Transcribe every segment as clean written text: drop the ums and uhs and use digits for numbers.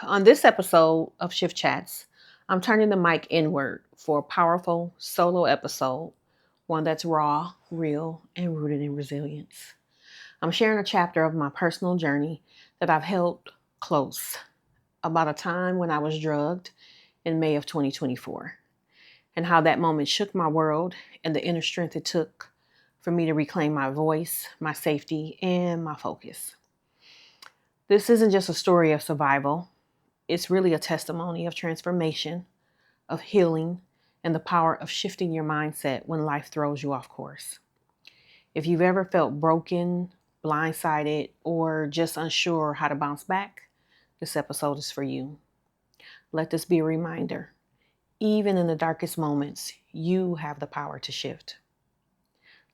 On this episode of Shift Chats, I'm turning the mic inward for a powerful solo episode, one that's raw, real, and rooted in resilience. I'm sharing a chapter of my personal journey that I've held close about a time when I was drugged in May of 2024, and how that moment shook my world and the inner strength it took for me to reclaim my voice, my safety, and my focus. This isn't just a story of survival. It's really a testimony of transformation, of healing, and the power of shifting your mindset when life throws you off course. If you've ever felt broken, blindsided, or just unsure how to bounce back, this episode is for you. Let this be a reminder. Even in the darkest moments, you have the power to shift.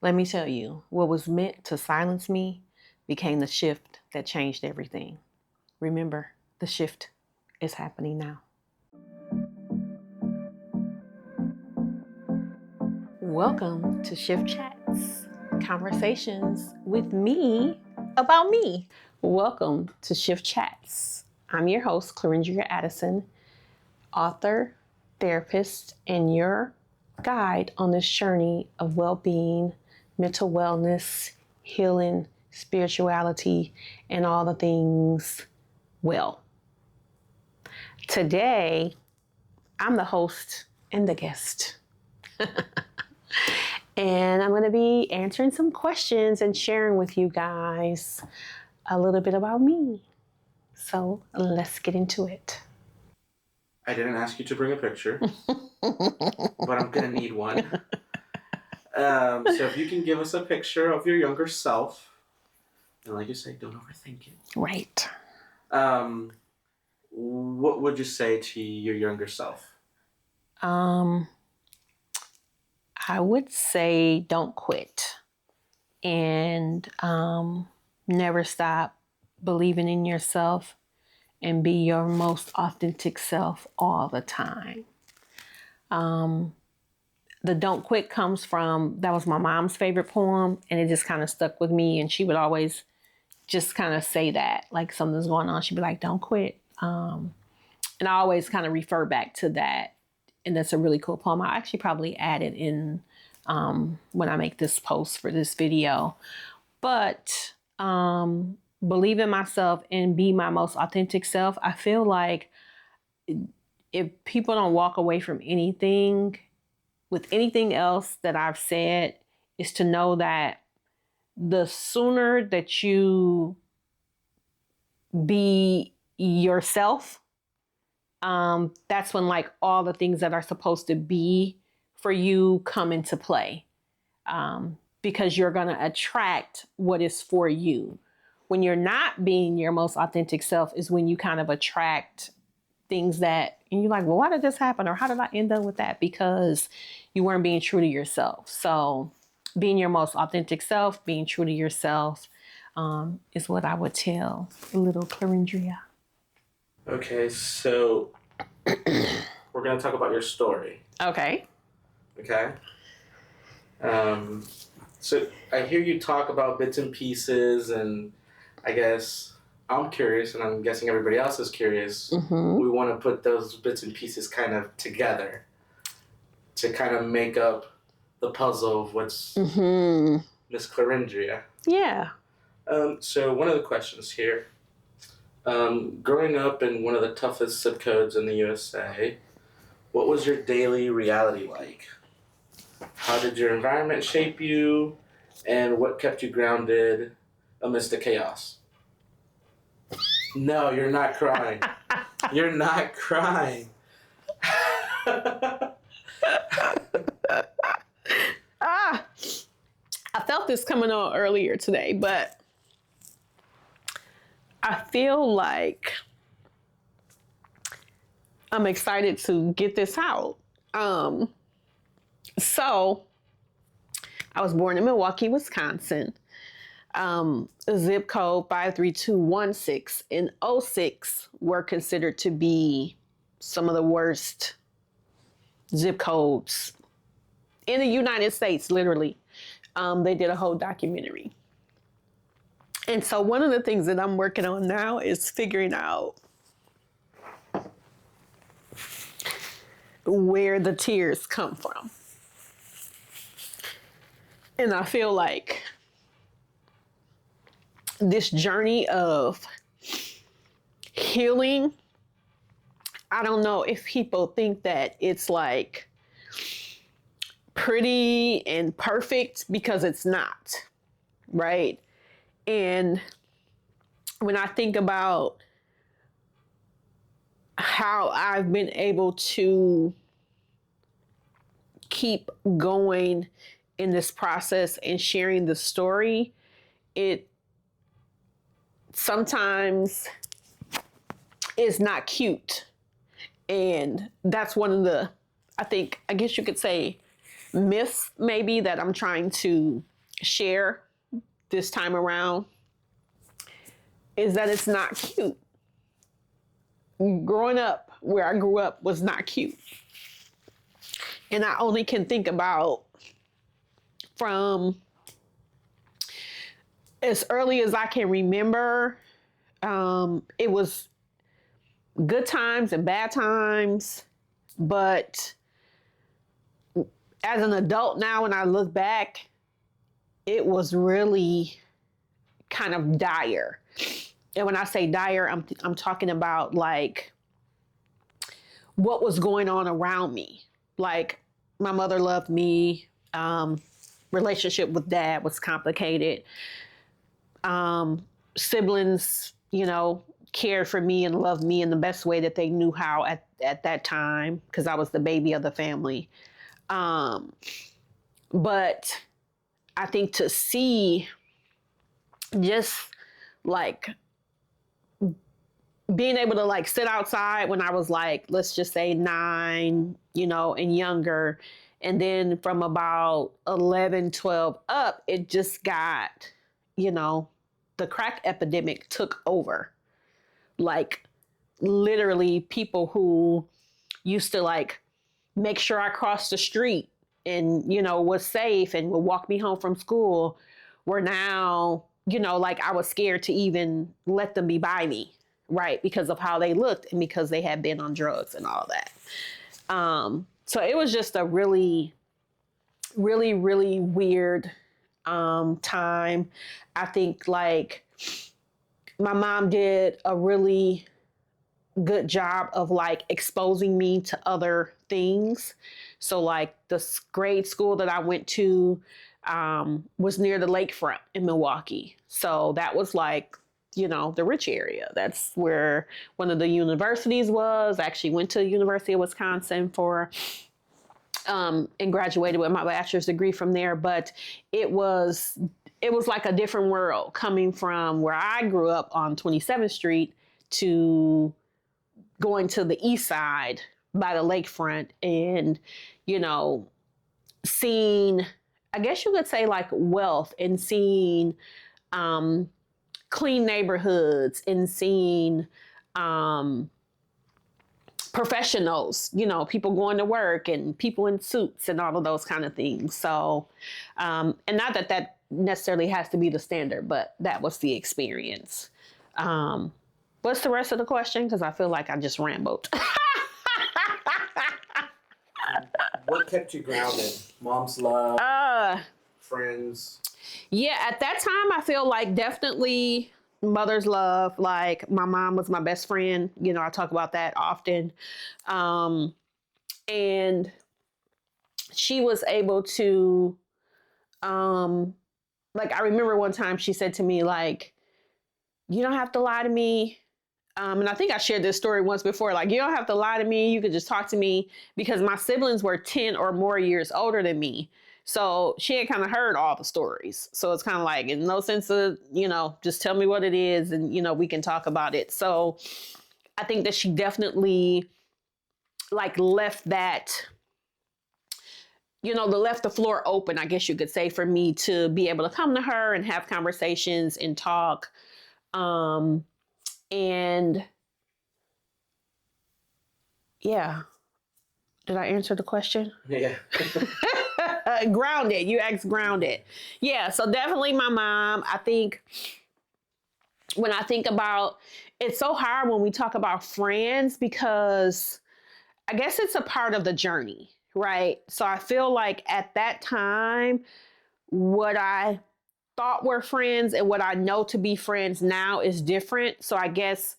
Let me tell you, what was meant to silence me became the shift that changed everything. Remember, the shift is happening now. Welcome to Shift Chats, conversations with me about me. Welcome to Shift Chats. I'm your host, Clarendria Addison, author, therapist, and your guide on this journey of well-being, mental wellness, healing, spirituality, and all the things well. Today, I'm the host and the guest. And I'm going to be answering some questions and sharing with you guys a little bit about me. So let's get into it. I didn't ask you to bring a picture, but I'm going to need one. So if you can give us a picture of your younger self, and like you say, don't overthink it. Right. What would you say to your younger self? I would say don't quit and never stop believing in yourself and be your most authentic self all the time. The don't quit comes from, that was my mom's favorite poem, and it just kind of stuck with me, and she would always just kind of say that, like something's going on, she'd be like, don't quit. And I always kind of refer back to that. And that's a really cool poem. I actually probably add it in when I make this post for this video. But believe in myself and be my most authentic self. I feel like if people don't walk away from anything, with anything else that I've said, is to know that the sooner that you be yourself, that's when like all the things that are supposed to be for you come into play, because you're going to attract what is for you. When you're not being your most authentic self is when you kind of attract things that, and you're like, well, why did this happen? Or how did I end up with that? Because you weren't being true to yourself. So being your most authentic self, being true to yourself, is what I would tell little Clarendria. Okay, so we're going to talk about your story. Okay. So I hear you talk about bits and pieces, and I guess I'm curious, and I'm guessing everybody else is curious. Mm-hmm. We want to put those bits and pieces kind of together to kind of make up the puzzle of what's Miss Clarendria. Yeah. So one of the questions here, growing up in one of the toughest zip codes in the USA, what was your daily reality like? How did your environment shape you, and what kept you grounded amidst the chaos? No, you're not crying. You're not crying. I felt this coming on earlier today, but I feel like I'm excited to get this out. So I was born in Milwaukee, Wisconsin. Zip code 53216 and 06 were considered to be some of the worst zip codes in the United States, literally. They did a whole documentary. And so one of the things that I'm working on now is figuring out where the tears come from. And I feel like this journey of healing, I don't know if people think that it's like pretty and perfect, because it's not, right? And when I think about how I've been able to keep going in this process and sharing the story, it sometimes is not cute. And that's one of the, I guess you could say, myths maybe that I'm trying to share this time around, is that it's not cute. Growing up where I grew up was not cute. And I only can think about from as early as I can remember, it was good times and bad times. But as an adult now, when I look back, it was really kind of dire. And when I say dire, I'm talking about like what was going on around me. Like, my mother loved me. Relationship with dad was complicated. Siblings, cared for me and loved me in the best way that they knew how at that time, because I was the baby of the family. But I think to see just like being able to like sit outside when I was like, let's just say 9, and younger. And then from about 11, 12 up, it just got, the crack epidemic took over. Like, literally people who used to like make sure I crossed the street and, was safe and would walk me home from school were now, like I was scared to even let them be by me, right? Because of how they looked and because they had been on drugs and all that. So it was just a really, really, really weird time. I think like my mom did a really good job of like exposing me to other things. So like the grade school that I went to was near the lakefront in Milwaukee. So that was like, the rich area. That's where one of the universities was. I actually went to the University of Wisconsin and graduated with my bachelor's degree from there. But it was like a different world coming from where I grew up on 27th Street to going to the east side by the lakefront and, seeing, I guess you could say like wealth, and seeing clean neighborhoods, and seeing professionals, people going to work and people in suits and all of those kind of things. So, and not that necessarily has to be the standard, but that was the experience. What's the rest of the question? Because I feel like I just rambled. What kept you grounded? Mom's love, friends? Yeah, at that time, I feel like definitely mother's love. Like, my mom was my best friend. I talk about that often. And she was able to, like, I remember one time she said to me, like, you don't have to lie to me. And I think I shared this story once before. Like, you don't have to lie to me. You could just talk to me, because my siblings were 10 or more years older than me. So she had kind of heard all the stories. So it's kind of like, in no sense of, just tell me what it is and, we can talk about it. So I think that she definitely like left that, left the floor open, I guess you could say, for me to be able to come to her and have conversations and talk. And yeah, did I answer the question? Yeah. Grounded. You asked grounded. Yeah. So definitely my mom. I think when I think about, it's so hard when we talk about friends, because I guess it's a part of the journey, right? So I feel like at that time, what I thought were friends and what I know to be friends now is different. So I guess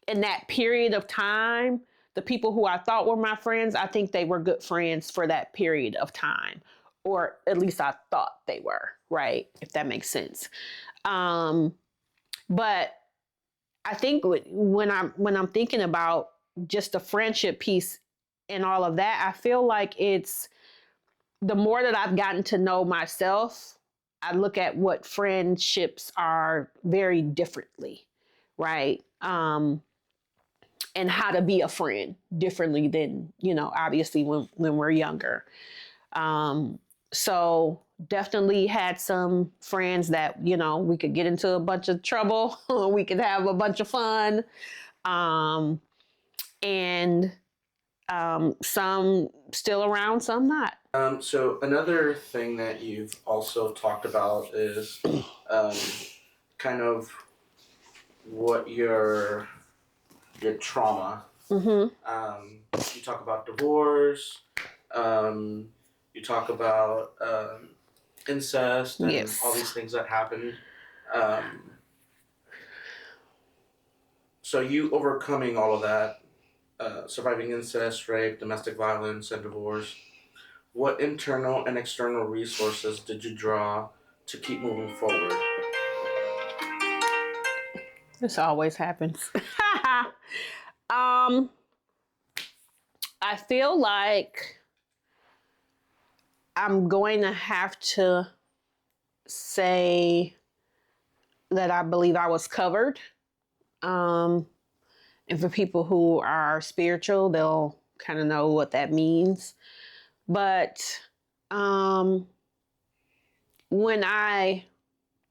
in that period of time, the people who I thought were my friends, I think they were good friends for that period of time, or at least I thought they were, right? If that makes sense. But I think when I'm thinking about just the friendship piece and all of that, I feel like it's the more that I've gotten to know myself, I look at what friendships are very differently, right? And how to be a friend differently than, obviously when we're younger. So definitely had some friends that, we could get into a bunch of trouble, we could have a bunch of fun. And some still around, some not. So another thing that you've also talked about is kind of what your trauma. You talk about divorce. You talk about incest and Yes. all these things that happened. So you overcoming all of that, surviving incest, rape, domestic violence, and divorce. What internal and external resources did you draw to keep moving forward? This always happens. I feel like I'm going to have to say that I believe I was covered. And for people who are spiritual, they'll kind of know what that means. But when I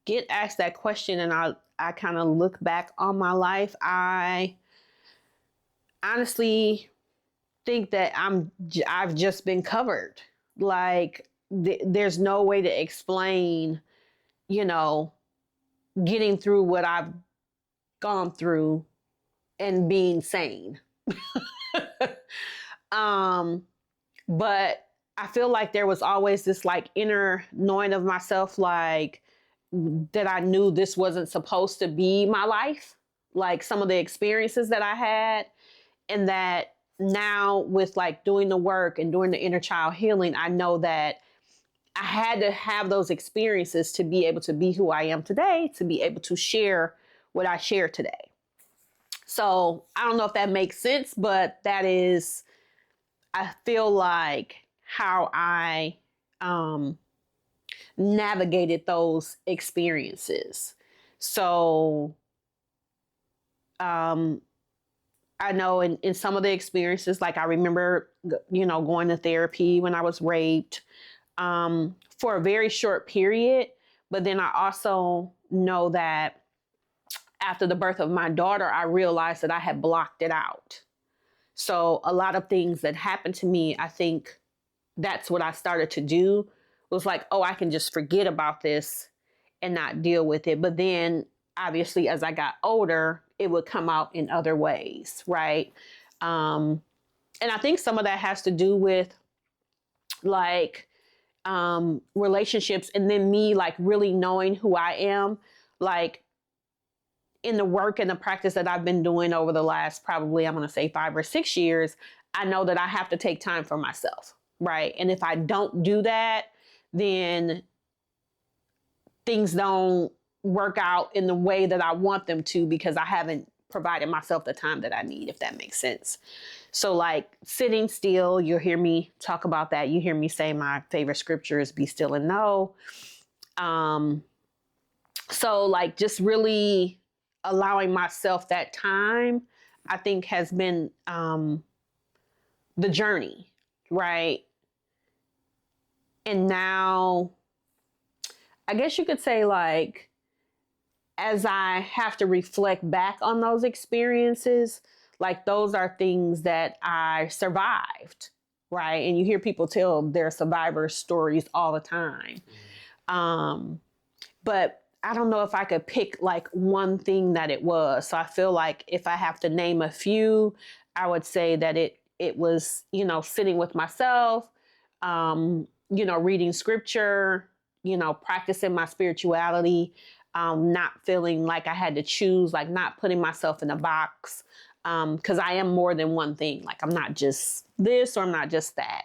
get asked that question and I kind of look back on my life, I honestly think that I've just been covered. Like there's no way to explain, getting through what I've gone through and being sane. But I feel like there was always this like inner knowing of myself, like that I knew this wasn't supposed to be my life, like some of the experiences that I had, and that now with like doing the work and doing the inner child healing, I know that I had to have those experiences to be able to be who I am today, to be able to share what I share today. So I don't know if that makes sense, but that is, I feel like how I navigated those experiences. So I know in some of the experiences, like I remember, going to therapy when I was raped for a very short period. But then I also know that after the birth of my daughter, I realized that I had blocked it out. So a lot of things that happened to me, I think that's what I started to do, was like, oh, I can just forget about this and not deal with it. But then obviously as I got older, it would come out in other ways, right? And I think some of that has to do with like relationships, and then me like really knowing who I am, like in the work and the practice that I've been doing over the last probably, I'm going to say 5 or 6 years. I know that I have to take time for myself, right? And if I don't do that, then things don't work out in the way that I want them to, because I haven't provided myself the time that I need, if that makes sense. So like sitting still, you'll hear me talk about that. You hear me say my favorite scripture is be still and know. So like just really allowing myself that time, I think has been the journey, right? And now I guess you could say like, as I have to reflect back on those experiences, like those are things that I survived, right? And you hear people tell their survivor stories all the time. But I don't know if I could pick like one thing that it was. So I feel like if I have to name a few, I would say that it it was, sitting with myself, reading scripture, practicing my spirituality, not feeling like I had to choose, like not putting myself in a box. Because I am more than one thing. Like I'm not just this or I'm not just that.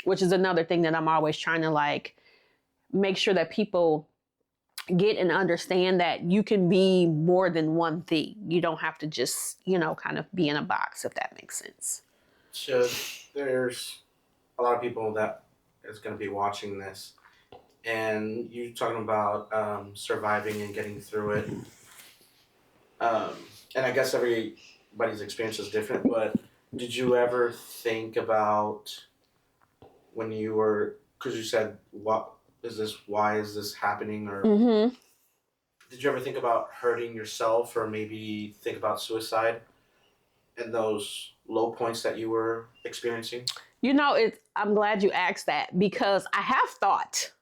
Which is another thing that I'm always trying to like make sure that people get and understand that you can be more than one thing. You don't have to just, kind of be in a box, if that makes sense. So there's a lot of people that is going to be watching this, and you talking about surviving and getting through it. And I guess everybody's experience is different, but did you ever think about when you were, because you said, why is this happening? Or did you ever think about hurting yourself or maybe think about suicide in those low points that you were experiencing? I'm glad you asked that because I have thought,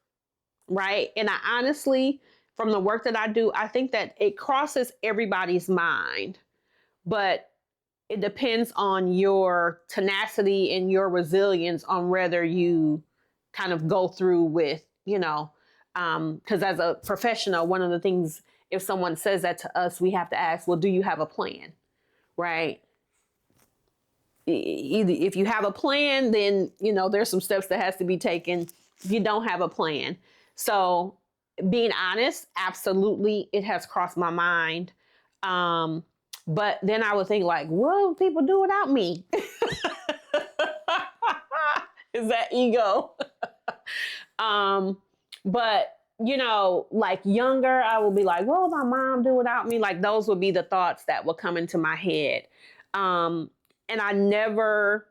right? And I honestly, from the work that I do, I think that it crosses everybody's mind, but it depends on your tenacity and your resilience on whether you kind of go through with, because as a professional, one of the things, if someone says that to us, we have to ask, well, do you have a plan? Right? Either if you have a plan, then, there's some steps that has to be taken. If you don't have a plan. So being honest, absolutely, it has crossed my mind. But then I would think like, what would people do without me? Is that ego? But like younger, I would be like, what would my mom do without me? Like those would be the thoughts that would come into my head. And I never...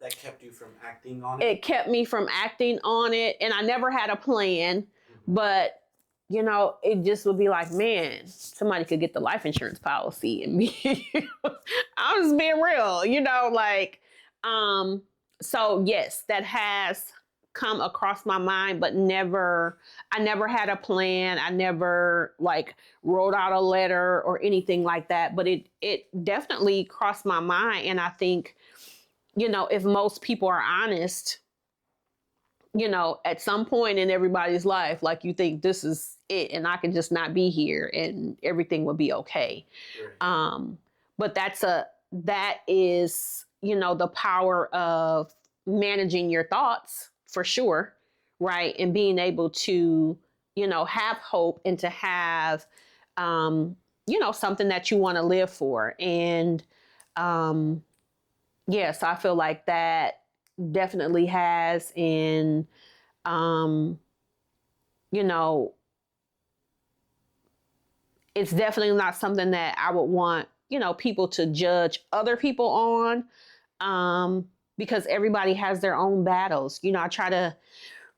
That kept you from acting on it? It kept me from acting on it. And I never had a plan. But, it just would be like, man, somebody could get the life insurance policy and me. I'm just being real, so yes, that has come across my mind, but I never had a plan. I never like wrote out a letter or anything like that, but it definitely crossed my mind. And I think, if most people are honest, at some point in everybody's life, like you think this is it and I can just not be here and everything will be okay. Right. But that is, the power of managing your thoughts for sure. Right. And being able to, have hope and to have, something that you want to live for. And, yes, I feel like that definitely has. And, it's definitely not something that I would want, people to judge other people on, because everybody has their own battles. I try to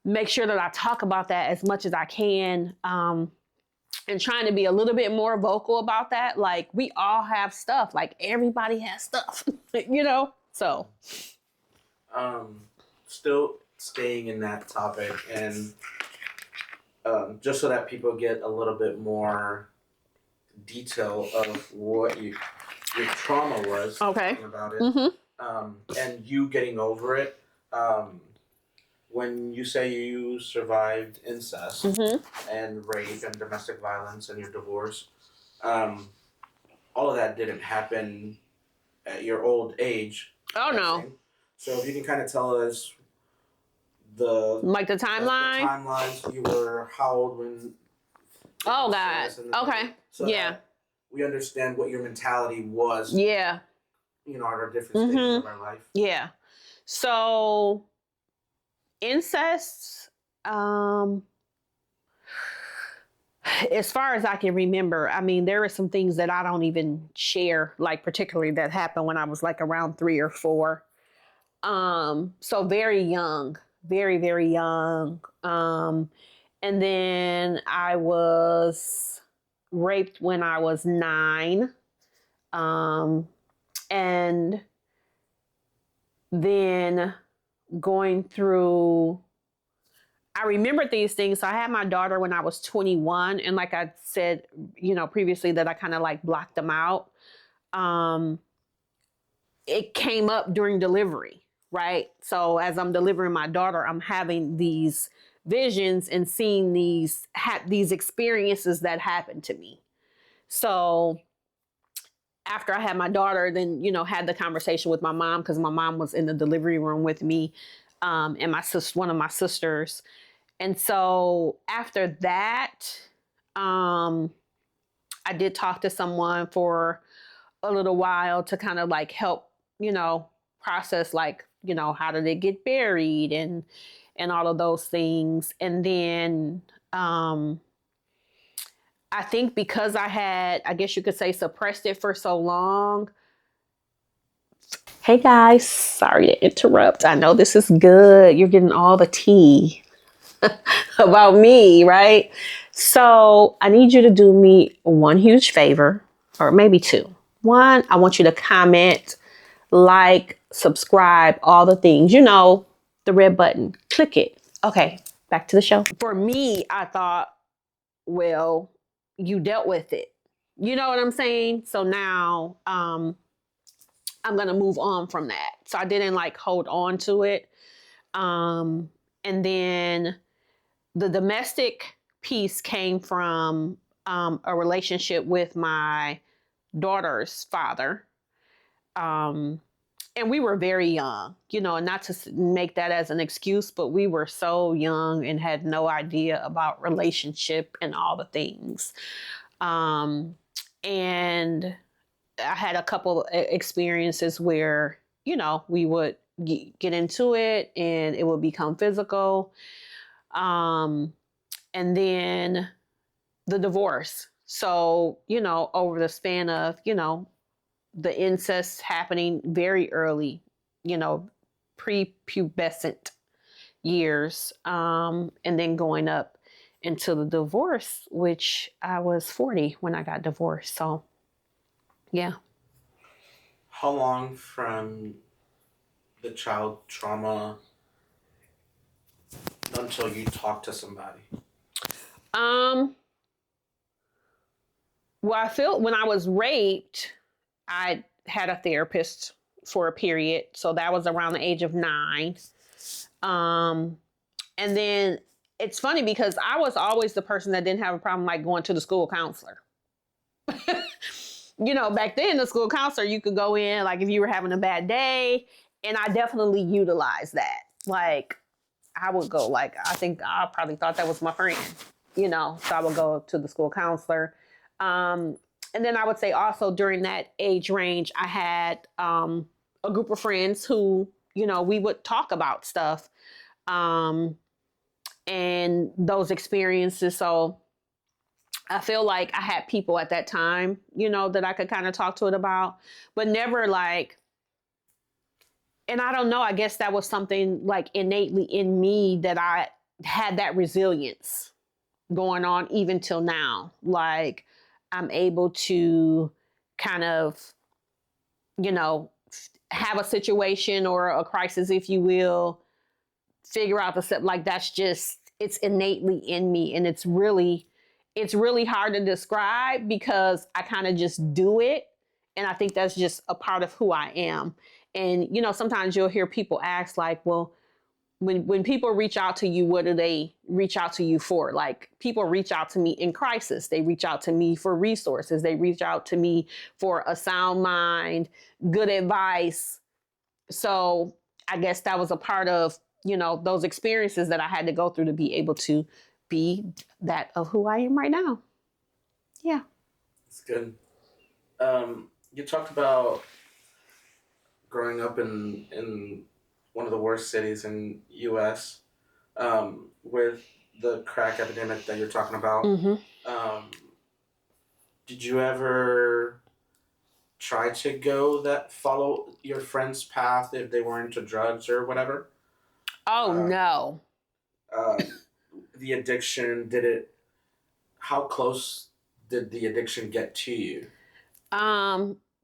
make sure that I talk about that as much as I can, and trying to be a little bit more vocal about that. Like we all have stuff, like everybody has stuff, so. Still staying in that topic and just so that people get a little bit more detail of what your trauma was. Okay. About it. And you getting over it. When you say you survived incest and rape and domestic violence and your divorce, all of that didn't happen at your old age. Oh, no. So if you can kind of tell us the timeline? The timelines. You were how old when... Oh, God. Okay. So yeah. We understand what your mentality was. Yeah. At our different stages of our life. Yeah. So, incest, as far as I can remember, I mean, there are some things that I don't even share, like particularly that happened when I was like around 3 or 4. So very young, very, very young. And then I was raped when I was 9. And then going through, I remembered these things. So I had my daughter when I was 21. And like I said, previously that I kind of like blocked them out. it came up during delivery, right? So as I'm delivering my daughter, I'm having these visions and seeing these experiences that happened to me. So after I had my daughter, then had the conversation with my mom, because my mom was in the delivery room with me, and one of my sisters. And so after that, um, I did talk to someone for a little while to kind of like help, process, like, how did it get buried and all of those things. And then I think because I had, I guess you could say, suppressed it for so long. Hey guys, sorry to interrupt. I know this is good. You're getting all the tea about me, right? So I need you to do me one huge favor, or maybe two. One, I want you to comment, like, subscribe, all the things, the red button. Click it. Okay, back to the show. For me, I thought, well, you dealt with it. You know what I'm saying? So now I'm going to move on from that. So I didn't like hold on to it. And then the domestic piece came from a relationship with my daughter's father. And we were very young, not to make that as an excuse, but we were so young and had no idea about relationship and all the things. And I had a couple experiences where, we would get into it and it would become physical. And then the divorce. So, over the span of, the incest happening very early, prepubescent years, and then going up into the divorce, which I was 40 when I got divorced. So, yeah. How long from the child trauma until you talk to somebody? Um, well, I feel when I was raped, I had a therapist for a period. So that was around the age of 9. Um, and then it's funny because I was always the person that didn't have a problem like going to the school counselor. Back then the school counselor, you could go in like if you were having a bad day, and I definitely utilized that. Like I would go, like I think I probably thought that was my friend, so I would go to the school counselor. Um, and then I would say also during that age range, I had a group of friends who, we would talk about stuff um, and those experiences. So I feel like I had people at that time, that I could kind of talk to it about, but never like, and I don't know, I guess that was something like innately in me that I had that resilience going on even till now. Like I'm able to kind of, you know, have a situation or a crisis, if you will, figure out the step. Like that's just, it's innately in me. And it's really hard to describe because I kind of just do it. And I think that's just a part of who I am. And, sometimes you'll hear people ask like, well, when people reach out to you, what do they reach out to you for? Like people reach out to me in crisis. They reach out to me for resources. They reach out to me for a sound mind, good advice. So I guess that was a part of, those experiences that I had to go through to be able to be that of who I am right now. Yeah. It's good. You talked about growing up in one of the worst cities in U.S. With the crack epidemic that you're talking about. Mm-hmm. Did you ever try to follow your friend's path if they were into drugs or whatever? Oh, Uh, no. the addiction, how close did the addiction get to you?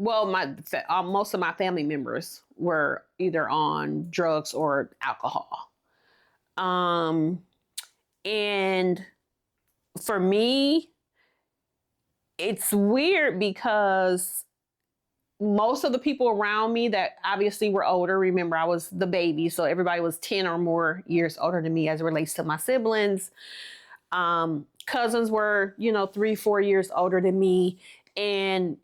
Well, most of my family members were either on drugs or alcohol. Um, and for me, it's weird because most of the people around me that obviously were older, remember I was the baby, so everybody was 10 or more years older than me as it relates to my siblings. Cousins were, 3, 4 years older than me. And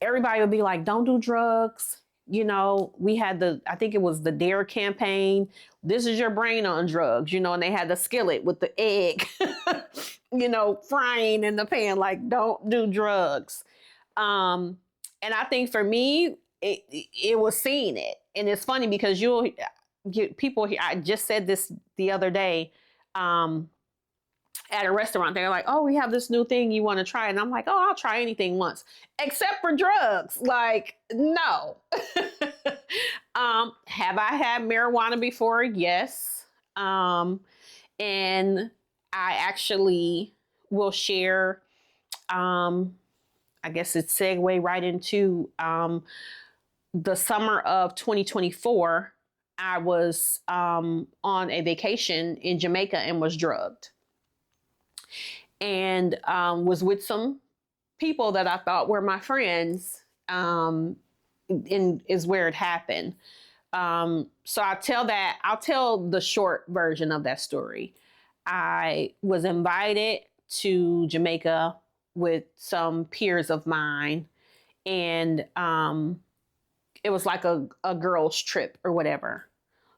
everybody would be like, don't do drugs. We had I think it was the DARE campaign. This is your brain on drugs, and they had the skillet with the egg, frying in the pan, like, don't do drugs. And I think for me, it was seeing it. And it's funny because you'll get people here. I just said this the other day, at a restaurant. They're like, oh, we have this new thing you want to try. And I'm like, oh, I'll try anything once, except for drugs. Like, no. Have I had marijuana before? Yes. And I actually will share, I guess it's segue right into the summer of 2024. I was on a vacation in Jamaica and was drugged. And was with some people that I thought were my friends, is where it happened. So I'll tell the short version of that story. I was invited to Jamaica with some peers of mine, and it was like a girls' trip or whatever.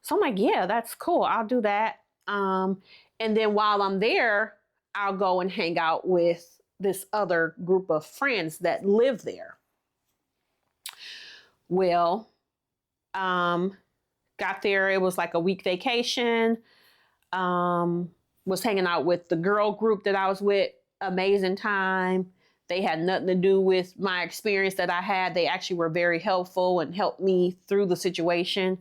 So I'm like, yeah, that's cool. I'll do that. And then while I'm there, I'll go and hang out with this other group of friends that live there. Well, got there. It was like a week vacation. Was hanging out with the girl group that I was with. Amazing time. They had nothing to do with my experience that I had. They actually were very helpful and helped me through the situation.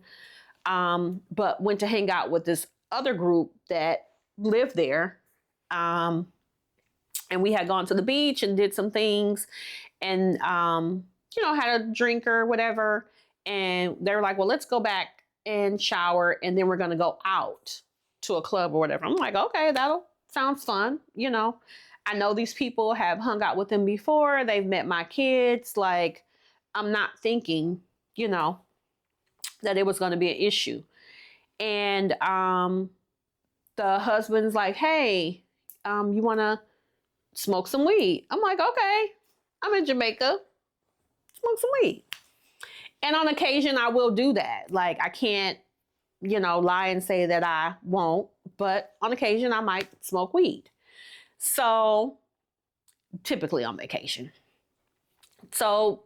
But went to hang out with this other group that lived there. And we had gone to the beach and did some things and, had a drink or whatever. And they were like, well, let's go back and shower. And then we're going to go out to a club or whatever. I'm like, okay, that'll sounds fun. I know these people, have hung out with them before. They've met my kids. Like, I'm not thinking, that it was going to be an issue. And, the husband's like, hey, you want to smoke some weed? I'm like, okay, I'm in Jamaica, smoke some weed. And on occasion, I will do that. Like, I can't, lie and say that I won't, but on occasion, I might smoke weed. So, typically on vacation. So,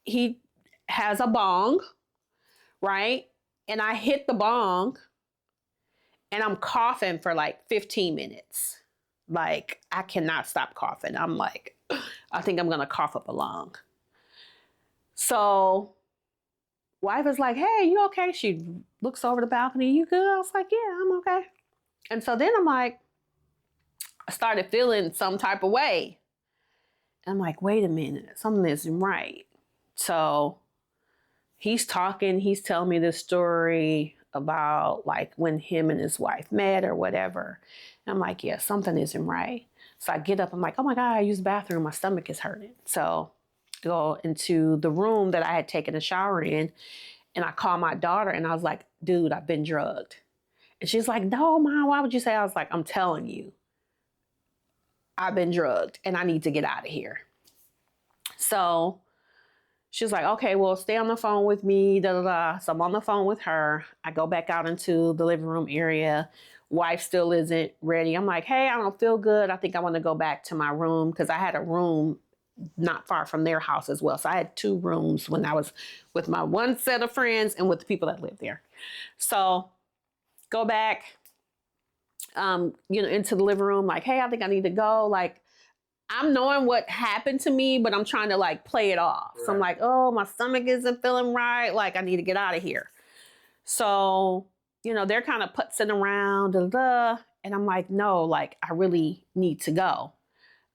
he has a bong, right? And I hit the bong and I'm coughing for like 15 minutes. Like, I cannot stop coughing. I'm like, I think I'm going to cough up a lung. So wife is like, hey, you okay? She looks over the balcony. You good? I was like, yeah, I'm okay. And so then I'm like, I started feeling some type of way. I'm like, wait a minute, something isn't right. So he's talking, he's telling me this story about like when him and his wife met or whatever. And I'm like, yeah, something isn't right. So I get up, I'm like, oh my God, I used the bathroom, my stomach is hurting. So I go into the room that I had taken a shower in, and I call my daughter and I was like, dude, I've been drugged. And she's like, no, Mom, why would you say? I was like, I'm telling you, I've been drugged and I need to get out of here. So she's like, okay, well, stay on the phone with me, da, da, da. So I'm on the phone with her. I go back out into the living room area. Wife still isn't ready. I'm like, hey, I don't feel good. I think I want to go back to my room, because I had a room not far from their house as well. So I had 2 rooms when I was with my one set of friends and with the people that lived there. So go back, into the living room, like, hey, I think I need to go. Like, I'm knowing what happened to me, but I'm trying to like play it off. Right. So I'm like, oh, my stomach isn't feeling right. Like, I need to get out of here. So, they're kind of putzing around, da, da, da, and I'm like, no, like, I really need to go.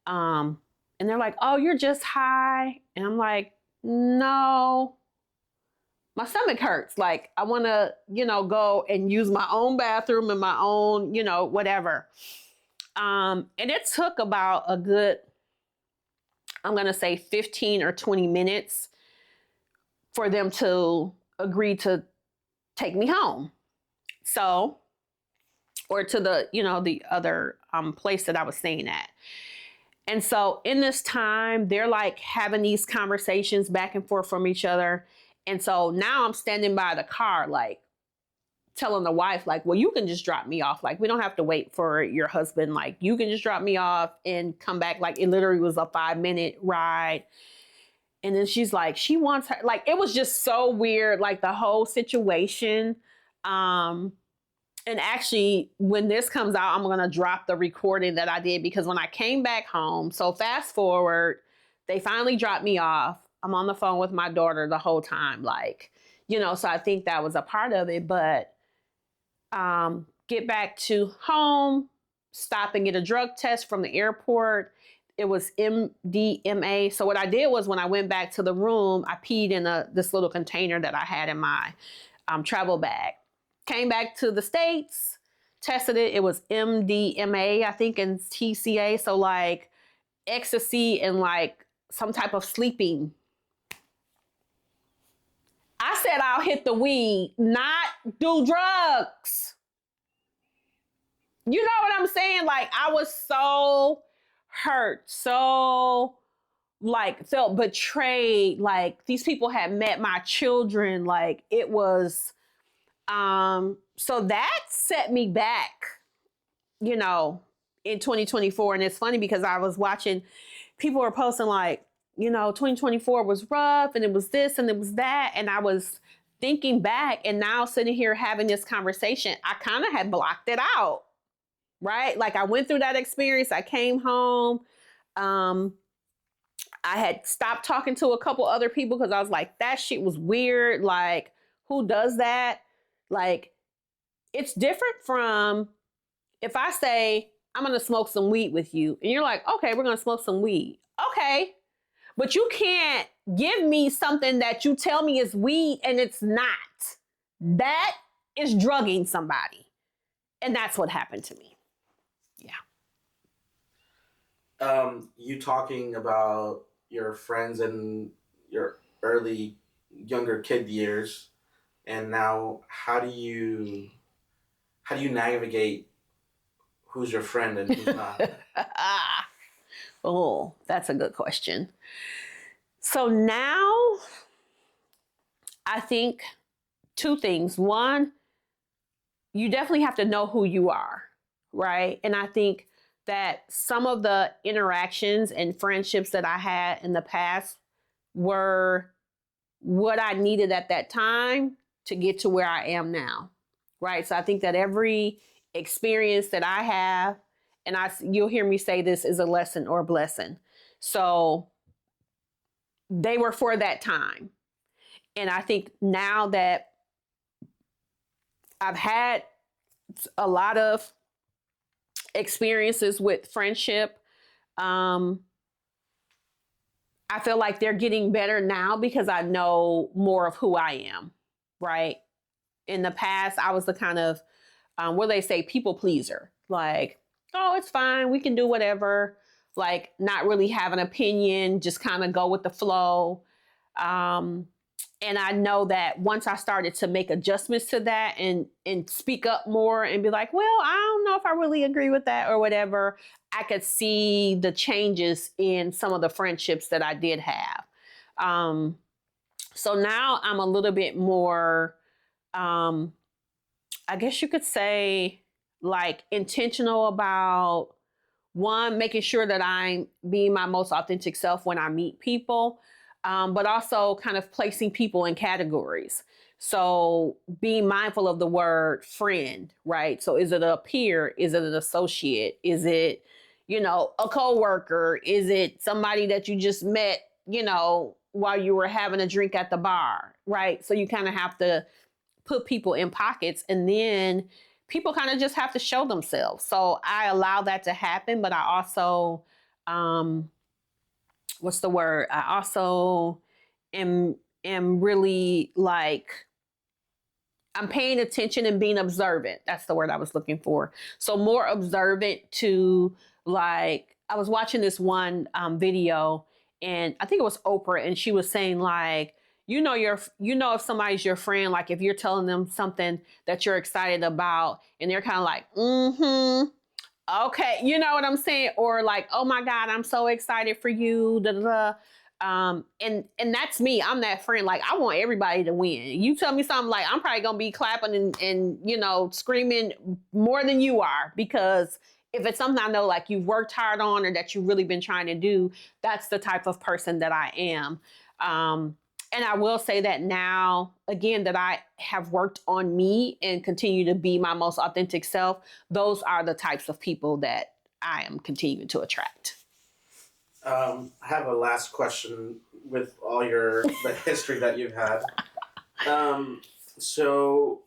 And they're like, oh, you're just high. And I'm like, no, my stomach hurts. Like, I want to, go and use my own bathroom and my own, whatever. And it took about a good I'm going to say 15 or 20 minutes for them to agree to take me home. So, or to the, the other place that I was staying at. And so in this time, they're like having these conversations back and forth from each other. And so now I'm standing by the car, like telling the wife, like, well, you can just drop me off. Like, we don't have to wait for your husband. Like, you can just drop me off and come back. Like, it literally was a 5-minute ride. And then she's like, she wants her, like, it was just so weird, like the whole situation. And actually, when this comes out, I'm going to drop the recording that I did, because when I came back home, so fast forward, they finally dropped me off. I'm on the phone with my daughter the whole time, like, so I think that was a part of it. But get back to home, stop and get a drug test from the airport. It was MDMA. So what I did was, when I went back to the room, I peed in this little container that I had in my travel bag. Came back to the States, tested it. It was MDMA, I think, and TCA. So like ecstasy and like some type of sleeping. I said I'll hit the weed, not do drugs. You know what I'm saying? Like, I was so hurt, so like felt betrayed. Like, these people had met my children. Like, it was, so that set me back, in 2024. And it's funny because I was watching, people were posting like, 2024 was rough and it was this and it was that. And I was thinking back, and now sitting here having this conversation, I kind of had blocked it out, right? Like, I went through that experience. I came home. I had stopped talking to a couple other people because I was like, that shit was weird. Like, who does that? Like, it's different from if I say, I'm going to smoke some weed with you, and you're like, okay, we're going to smoke some weed. Okay. But you can't give me something that you tell me is weed and it's not. That is drugging somebody. And that's what happened to me. Yeah. You talking about your friends in your early, younger kid years, and now how do you navigate who's your friend and who's not? Oh, that's a good question. So now I think two things. One, you definitely have to know who you are, right? And I think that some of the interactions and friendships that I had in the past were what I needed at that time to get to where I am now, right? So I think that every experience that I have, and you'll hear me say this, is a lesson or a blessing. So they were for that time. And I think now that I've had a lot of experiences with friendship, I feel like they're getting better now because I know more of who I am, right? In the past, I was the kind of, what they say, people pleaser. Like, oh, it's fine, we can do whatever. Like, not really have an opinion, just kind of go with the flow. And I know that once I started to make adjustments to that and speak up more and be like, well, I don't know if I really agree with that or whatever, I could see the changes in some of the friendships that I did have. So now I'm a little bit more, I guess you could say, like, intentional about, one, making sure that I'm being my most authentic self when I meet people, but also kind of placing people in categories. So being mindful of the word friend, right? So is it a peer? Is it an associate? Is it, a coworker? Is it somebody that you just met, while you were having a drink at the bar, right? So you kind of have to put people in pockets, and then people kind of just have to show themselves. So I allow that to happen, but I also, what's the word? I also am really like, I'm paying attention and being observant. That's the word I was looking for. So more observant to, like, I was watching this one video, and I think it was Oprah, and she was saying like, if somebody's your friend, like if you're telling them something that you're excited about, and they're kind of like, mm-hmm. Okay, you know what I'm saying? Or like, oh my God, I'm so excited for you. Da, da, da. And that's me. I'm that friend. Like, I want everybody to win. You tell me something like, I'm probably gonna be clapping and screaming more than you are, because if it's something I know like you've worked hard on or that you've really been trying to do, that's the type of person that I am. And I will say that now, again, that I have worked on me and continue to be my most authentic self, those are the types of people that I am continuing to attract. I have a last question with all the history that you've had. So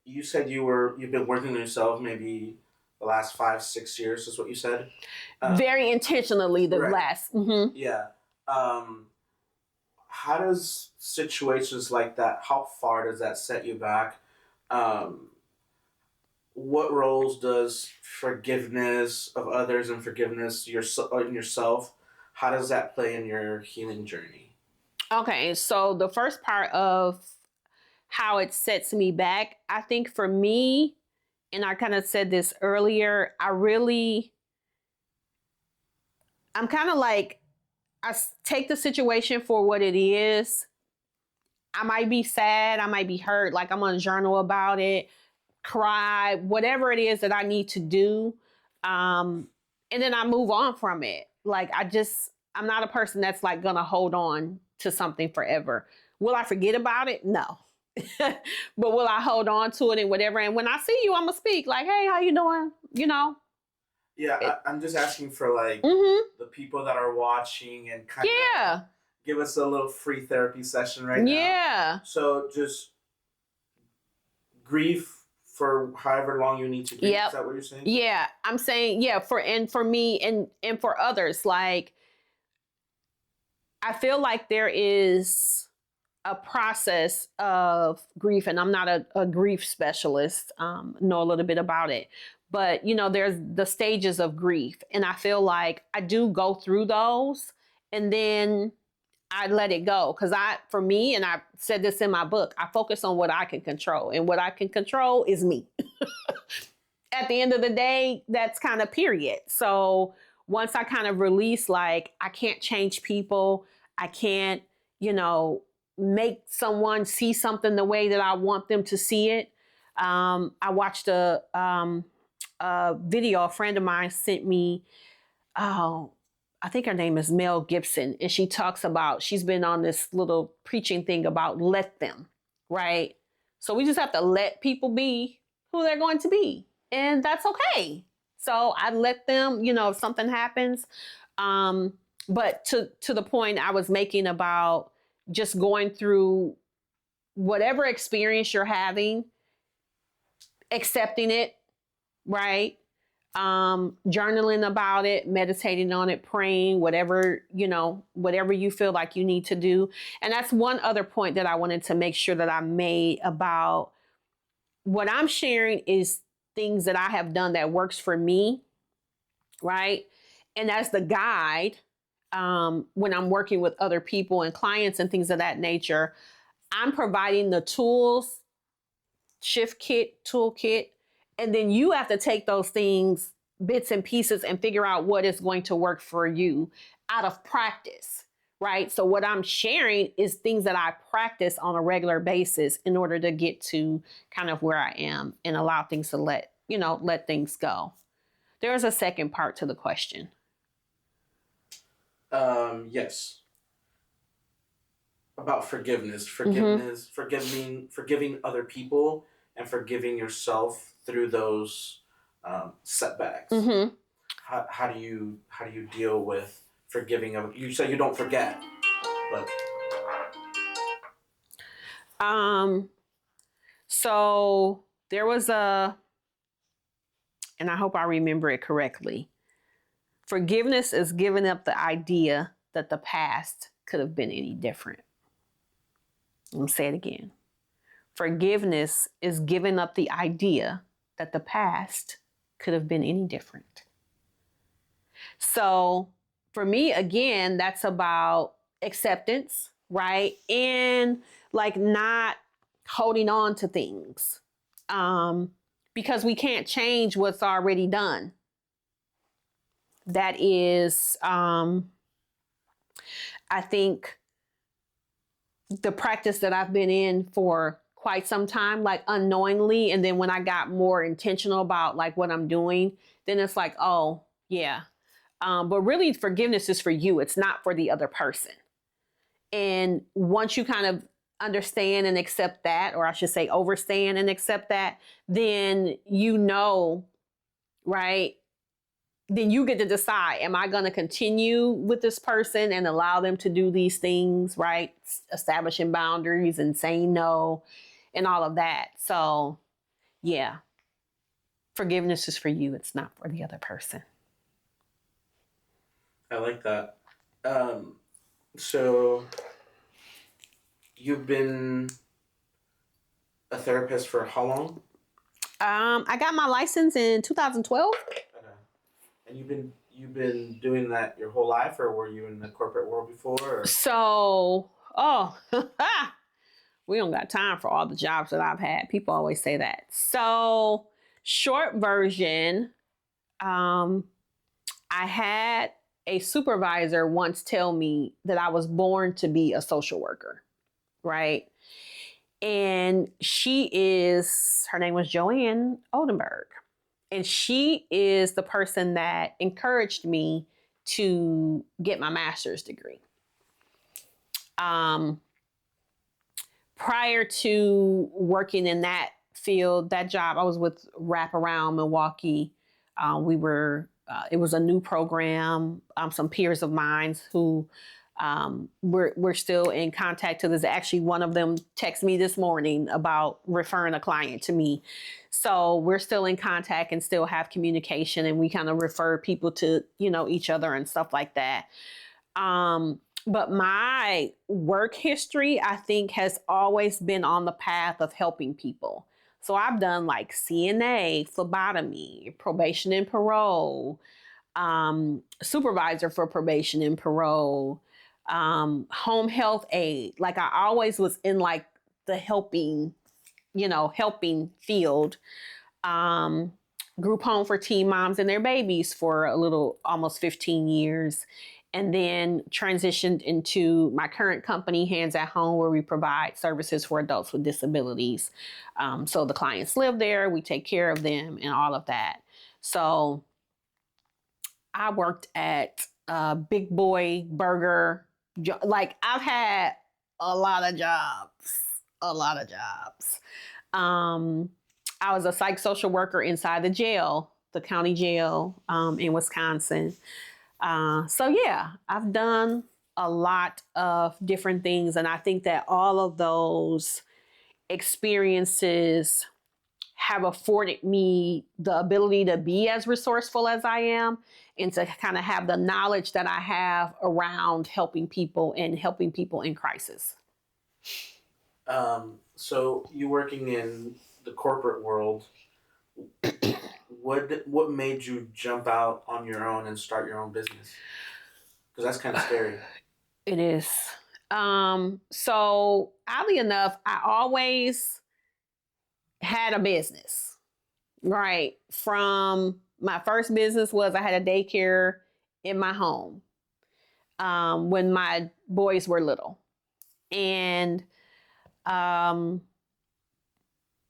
you said you've been working on yourself maybe the last 5-6 years is what you said? Very intentionally the right. last. Mm-hmm. Yeah. How does situations like that, how far does that set you back? What roles does forgiveness of others and forgiveness in yourself, how does that play in your healing journey? Okay, so the first part of how it sets me back, I think for me, and I kind of said this earlier, I'm kind of like, take the situation for what it is. I might be sad, I might be hurt, like I'm gonna journal about it, cry, whatever it is that I need to do. And then I move on from it. Like I'm not a person that's like gonna hold on to something forever. Will I forget about it? No. But will I hold on to it and whatever? And when I see you, I'm gonna speak like, hey, how you doing? Yeah, I'm just asking for like the people that are watching and kind of give us a little free therapy session right now. Yeah. So just grief for however long you need to grieve. Yep. Is that what you're saying? Yeah, I'm saying for me and for others, like I feel like there is a process of grief, and I'm not a grief specialist. Know a little bit about it, but there's the stages of grief, and I feel like I do go through those, and then I let it go. Because for me, and I said this in my book, I focus on what I can control, and what I can control is me. At the end of the day, that's kind of period. So once I kind of release, like, I can't change people, I can't, make someone see something the way that I want them to see it. I watched a video a friend of mine sent me. Oh, I think her name is Mel Gibson. And she talks about, she's been on this little preaching thing about let them, right? So we just have to let people be who they're going to be. And that's okay. So I let them, if something happens. But to the point I was making about just going through whatever experience you're having, accepting it, right? Journaling about it, meditating on it, praying, whatever you feel like you need to do. And that's one other point that I wanted to make sure that I made about what I'm sharing is things that I have done that works for me, right? And as the guide, when I'm working with other people and clients and things of that nature, I'm providing the tools, shift kit, toolkit, and then you have to take those things, bits and pieces, and figure out what is going to work for you out of practice, right? So what I'm sharing is things that I practice on a regular basis in order to get to kind of where I am and allow things to let things go. There's a second part to the question. Yes. About forgiveness, forgiving other people, and forgiving yourself through those setbacks. Mm-hmm. How do you deal with forgiving? You say you don't forget, but so there was and I hope I remember it correctly. Forgiveness is giving up the idea that the past could have been any different. Let me say it again. Forgiveness is giving up the idea that the past could have been any different. So for me, again, that's about acceptance, right? And like not holding on to things, because we can't change what's already done. That is, I think, the practice that I've been in for quite some time, like unknowingly. And then when I got more intentional about like what I'm doing, then it's like, oh, yeah. But really, forgiveness is for you. It's not for the other person. And once you kind of understand and accept that, or I should say, overstand and accept that, then you know, right? Then you get to decide, am I going to continue with this person and allow them to do these things, right? Establishing boundaries and saying no and all of that. So, yeah, forgiveness is for you. It's not for the other person. I like that. So you've been a therapist for how long? I got my license in 2012. Okay. And you've been doing that your whole life, or were you in the corporate world before? Or? So, we don't got time for all the jobs that I've had. People always say that. So, short version, I had a supervisor once tell me that I was born to be a social worker, right? And her name was Joanne Oldenburg. And she is the person that encouraged me to get my master's degree. Prior to working in that field, that job, I was with Wraparound Milwaukee. It was a new program. Some peers of mine who we're still in contact to this. Actually, one of them texted me this morning about referring a client to me. So we're still in contact and still have communication, and we kind of refer people to, each other and stuff like that. But my work history, I think, has always been on the path of helping people. So I've done like CNA, phlebotomy, probation and parole, supervisor for probation and parole, home health aide. Like I always was in like the helping field. Group home for teen moms and their babies for almost 15 years. And then transitioned into my current company, Hands at Home, where we provide services for adults with disabilities. So the clients live there, we take care of them and all of that. So I worked at Big Boy Burger. Like I've had a lot of jobs. I was a psych social worker inside the jail, the county jail in Wisconsin. So yeah, I've done a lot of different things. And I think that all of those experiences have afforded me the ability to be as resourceful as I am and to kind of have the knowledge that I have around helping people and helping people in crisis. So you working in the corporate world, what made you jump out on your own and start your own business? Because that's kind of scary. It is. So oddly enough, I always had a business, right? From my first business was I had a daycare in my home when my boys were little. And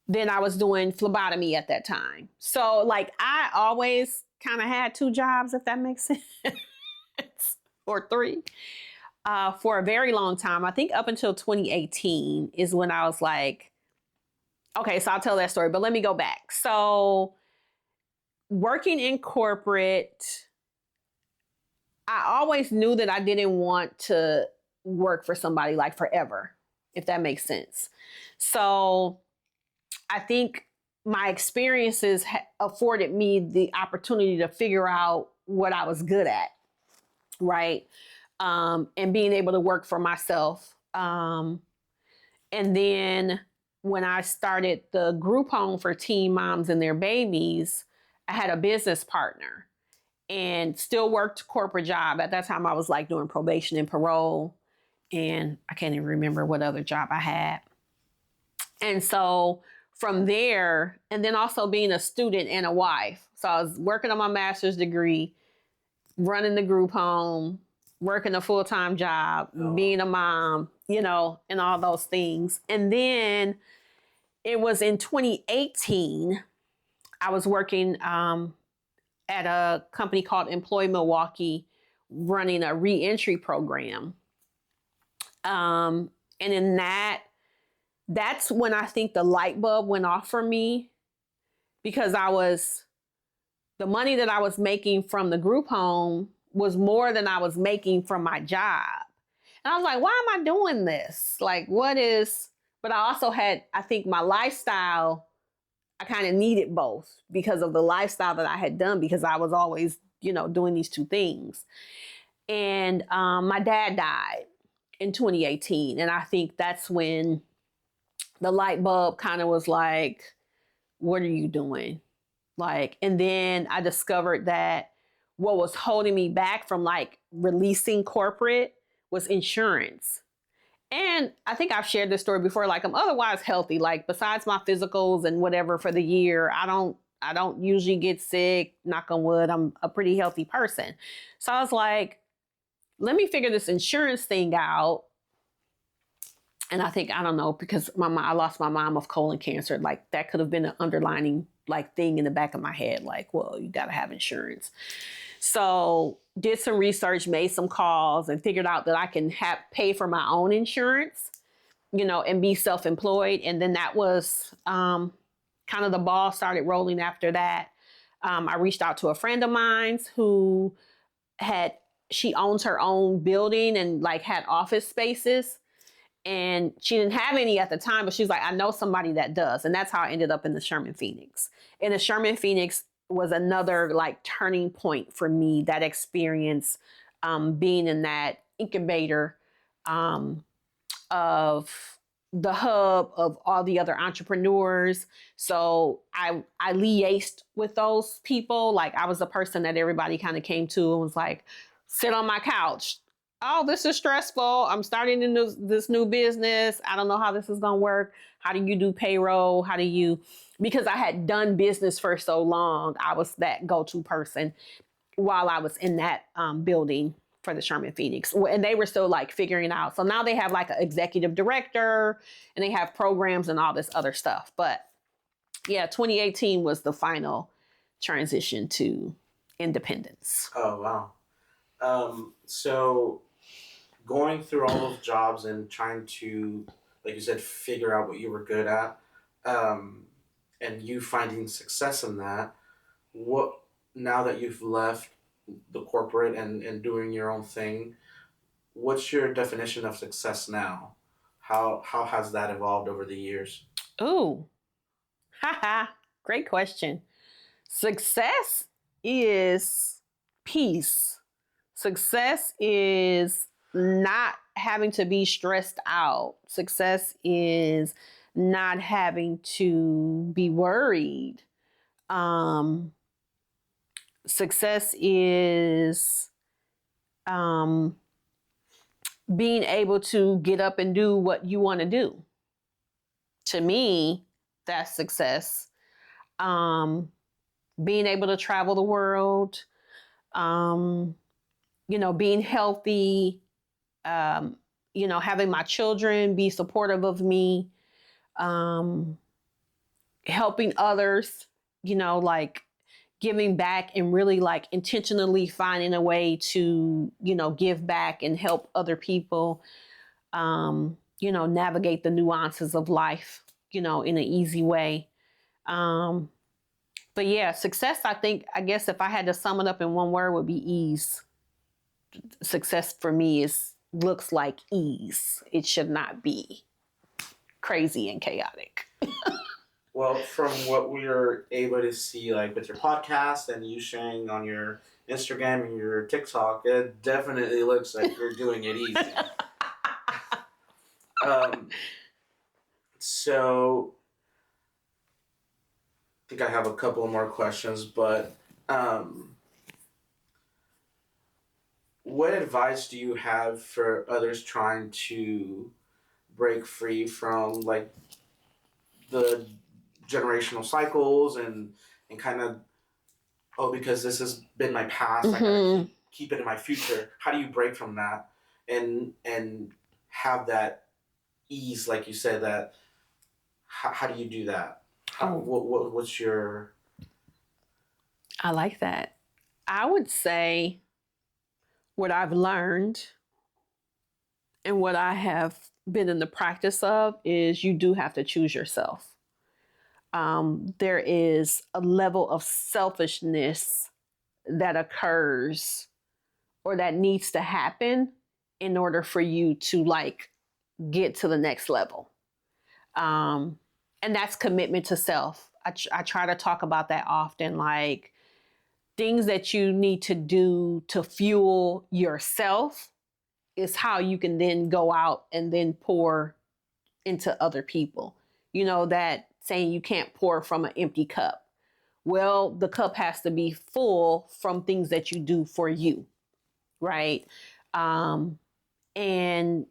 then I was doing phlebotomy at that time. So like I always kind of had two jobs, if that makes sense, or three, for a very long time. I think up until 2018 is when I was like, okay, so I'll tell that story, but let me go back. So working in corporate, I always knew that I didn't want to work for somebody like forever, if that makes sense. So I think my experiences afforded me the opportunity to figure out what I was good at, right? And being able to work for myself. And then when I started the group home for teen moms and their babies, I had a business partner. and still worked corporate job. At that time, I was like doing probation and parole. And I can't even remember what other job I had. And so from there, and then also being a student and a wife. So I was working on my master's degree, running the group home, working a full-time job, being a mom, and all those things. And then it was in 2018, I was working at a company called Employ Milwaukee, running a reentry program. And in that's when I think the light bulb went off for me, because the money that I was making from the group home was more than I was making from my job. And I was like, why am I doing this? Like, but I also I think my lifestyle, I kind of needed both because of the lifestyle that I had done, because I was always, doing these two things. And my dad died in 2018. And I think that's when the light bulb kind of was like, what are you doing? Like, and then I discovered that what was holding me back from like releasing corporate was insurance. And I think I've shared this story before. Like, I'm otherwise healthy. Like, besides my physicals and whatever for the year, I don't usually get sick. Knock on wood. I'm a pretty healthy person. So I was like, let me figure this insurance thing out. And I think, I don't know, because I lost my mom of colon cancer. Like, that could have been an underlining like thing in the back of my head. Like, well, you got to have insurance. So did some research, made some calls, and figured out that I can pay for my own insurance, and be self-employed. And then that was kind of the ball started rolling after that. I reached out to a friend of mine who she owns her own building and like had office spaces. And she didn't have any at the time, but she's like, I know somebody that does. And that's how I ended up in the Sherman Phoenix. And the Sherman Phoenix was another like turning point for me, that experience, being in that incubator of the hub of all the other entrepreneurs. So I liaised with those people. Like, I was the person that everybody kind of came to and was like, sit on my couch. Oh, this is stressful. I'm starting this new business. I don't know how this is going to work. How do you do payroll? Because I had done business for so long, I was that go-to person while I was in that building for the Sherman Phoenix. And they were still like figuring out. So now they have like an executive director and they have programs and all this other stuff. But yeah, 2018 was the final transition to independence. Oh, wow. So going through all those jobs and trying to, like you said, figure out what you were good at, and you finding success in that, now that you've left the corporate and doing your own thing, what's your definition of success now? How has that evolved over the years? Ooh, haha, great question. Success is peace. Success is not having to be stressed out. Success is not having to be worried. Success is being able to get up and do what you want to do. To me, that's success. Being able to travel the world, being healthy, having my children be supportive of me, helping others, like giving back and really like intentionally finding a way to, give back and help other people, navigate the nuances of life, in an easy way. But yeah, success, I guess if I had to sum it up in one word, would be ease. Success for me looks like ease. It should not be crazy and chaotic. Well, from what we are able to see, like with your podcast and you sharing on your Instagram and your TikTok, it definitely looks like you're doing it easy. So I think I have a couple more questions, but what advice do you have for others trying to break free from like the generational cycles and kind of, oh, because this has been my past, I gotta keep it in my future. How do you break from that and have that ease, like you said, that how do you do that? What's your... I like that. I would say what I've learned and what I have been in the practice of is you do have to choose yourself. There is a level of selfishness that occurs or that needs to happen in order for you to like get to the next level. And that's commitment to self. I try to talk about that often, like things that you need to do to fuel yourself is how you can then go out and then pour into other people. You know, that saying you can't pour from an empty cup. Well, the cup has to be full from things that you do for you, right? And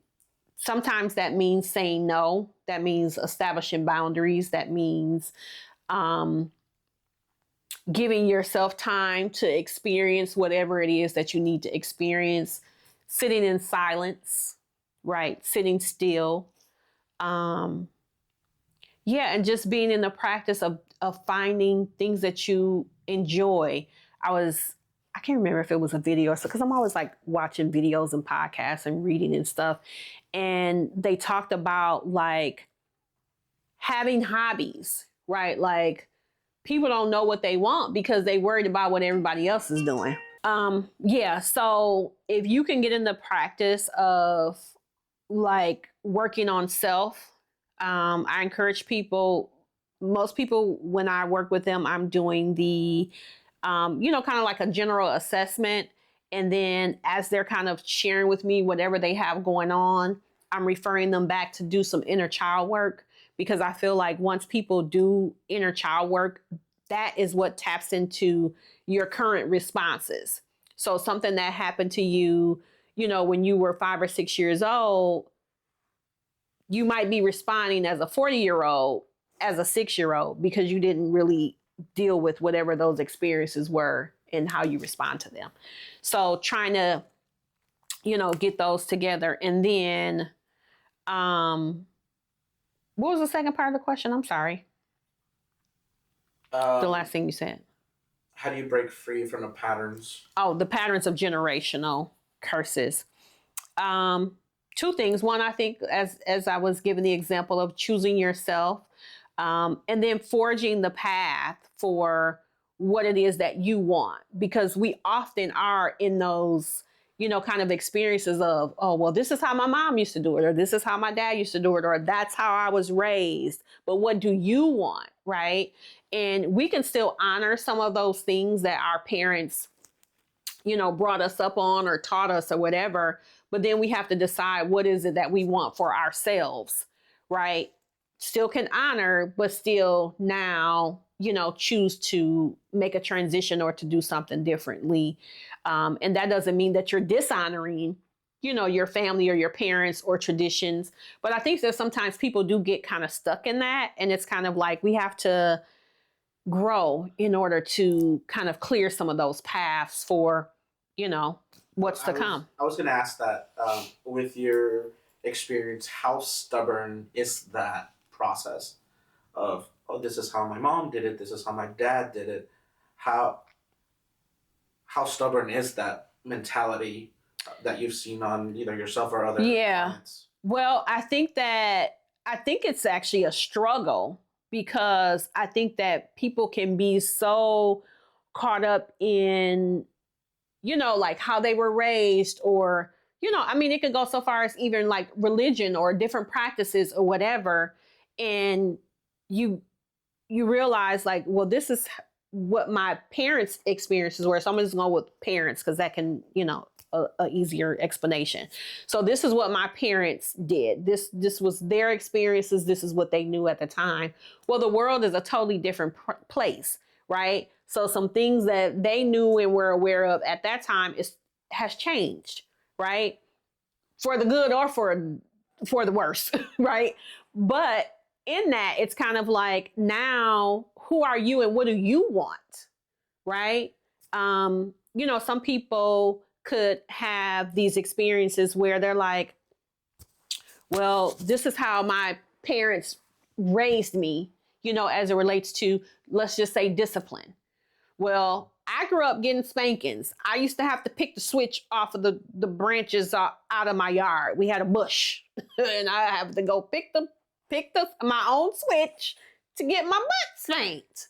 sometimes that means saying no. That means establishing boundaries. That means giving yourself time to experience whatever it is that you need to experience. Sitting in silence, right? Sitting still. Yeah, and just being in the practice of finding things that you enjoy. I can't remember if it was a video, because I'm always like watching videos and podcasts and reading and stuff. And they talked about like having hobbies, right? Like people don't know what they want because they worried about what everybody else is doing. Yeah, so if you can get in the practice of like working on self, I encourage people, most people, when I work with them, I'm doing the, kind of like a general assessment. And then as they're kind of sharing with me whatever they have going on, I'm referring them back to do some inner child work, because I feel like once people do inner child work, that is what taps into your current responses. So something that happened to you, when you were 5 or 6 years old, you might be responding as a 40-year-old, as a 6-year-old, because you didn't really deal with whatever those experiences were and how you respond to them. So trying to, get those together. And then, what was the second part of the question? I'm sorry. The last thing you said. How do you break free from the patterns? Oh, the patterns of generational curses. Two things. One, I think, as I was giving the example of choosing yourself, and then forging the path for what it is that you want, because we often are in those, kind of experiences of, oh, well, this is how my mom used to do it, or this is how my dad used to do it, or that's how I was raised. But what do you want, right? And we can still honor some of those things that our parents, brought us up on or taught us or whatever. But then we have to decide what is it that we want for ourselves, right? Still can honor, but still now, choose to make a transition or to do something differently. And that doesn't mean that you're dishonoring, your family or your parents or traditions. But I think that sometimes people do get kind of stuck in that. And it's kind of like we have to grow in order to kind of clear some of those paths for, what's to come. I was going to ask that, with your experience, how stubborn is that process of, oh, this is how my mom did it, this is how my dad did it? How stubborn is that mentality that you've seen on either yourself or other clients? Well, I think it's actually a struggle, because I think that people can be so caught up in, like how they were raised, or, it could go so far as even like religion or different practices or whatever. And you realize like, well, this is what my parents' experiences were. So I'm just going to go with parents, because that can, a easier explanation. So this is what my parents did. This was their experiences. This is what they knew at the time. Well, the world is a totally different place, right? So some things that they knew and were aware of at that time has changed, right? For the good or for the worse, right? But in that, it's kind of like, now who are you and what do you want, right? Some people could have these experiences where they're like, well, this is how my parents raised me, as it relates to, let's just say, discipline. Well, I grew up getting spankings. I used to have to pick the switch off of the branches out of my yard. We had a bush, and I have to go pick my own switch to get my butt spanked.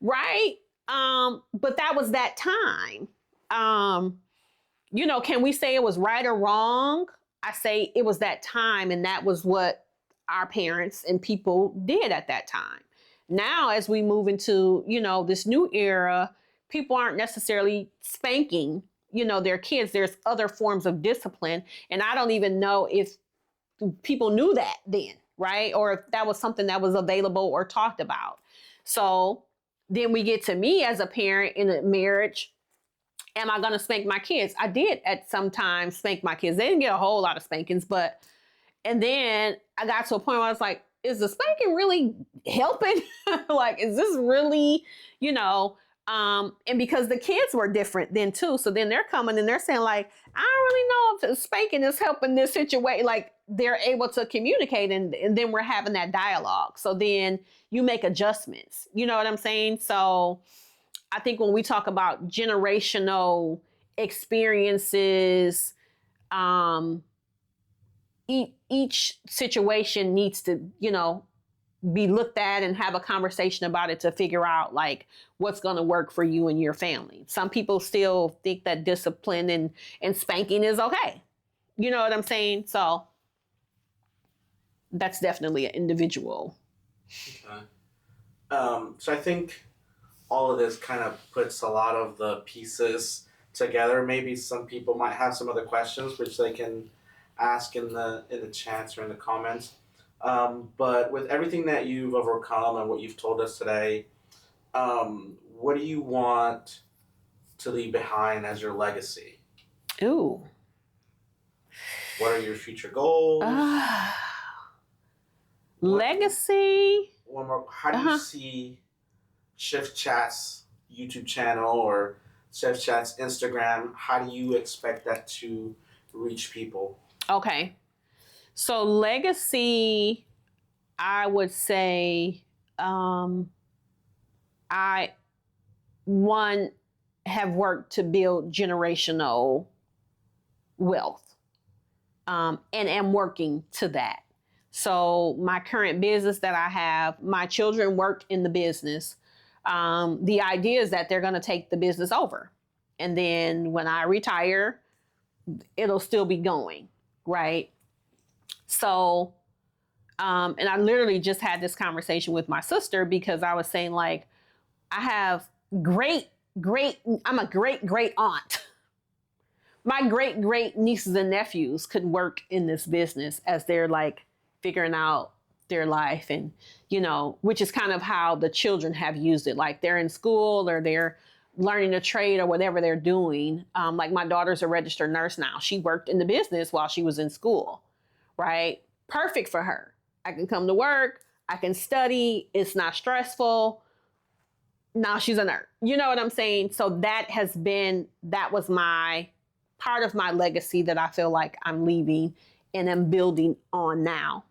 Right? But that was that time. Can we say it was right or wrong? I say it was that time, and that was what our parents and people did at that time. Now, as we move into, this new era, people aren't necessarily spanking, their kids. There's other forms of discipline. And I don't even know if people knew that then, right? Or if that was something that was available or talked about. So then we get to me as a parent in a marriage. Am I going to spank my kids? I did at some time spank my kids. They didn't get a whole lot of spankings, and then I got to a point where I was like, is the spanking really helping? Like, is this really, and because the kids were different then too. So then they're coming and they're saying like, I don't really know if spanking is helping this situation. Like, they're able to communicate, and then we're having that dialogue. So then you make adjustments. You know what I'm saying? So I think when we talk about generational experiences, each situation needs to, be looked at and have a conversation about it to figure out like what's going to work for you and your family. Some people still think that discipline and spanking is okay. You know what I'm saying? So that's definitely an individual. Okay. So I think all of this kind of puts a lot of the pieces together. Maybe some people might have some other questions which they can ask in the chats or in the comments. But with everything that you've overcome and what you've told us today, what do you want to leave behind as your legacy? Ooh. What are your future goals? Legacy. One more. How do you see Shift Chat's YouTube channel or Shift Chat's Instagram? How do you expect that to reach people? Okay. So legacy, I would say, I have worked to build generational wealth, and am working to that. So my current business that I have, my children work in the business. The idea is that they're going to take the business over. And then when I retire, it'll still be going, right? So, and I literally just had this conversation with my sister because I was saying like, I have I'm a great aunt. My great nieces and nephews could work in this business as they're like figuring out their life, and, which is kind of how the children have used it. Like they're in school or they're learning a trade or whatever they're doing. Like my daughter's a registered nurse now. She worked in the business while she was in school, right? Perfect for her. I can come to work. I can study. It's not stressful. Now she's a nurse. You know what I'm saying? So that was my part of my legacy that I feel like I'm leaving and am building on now.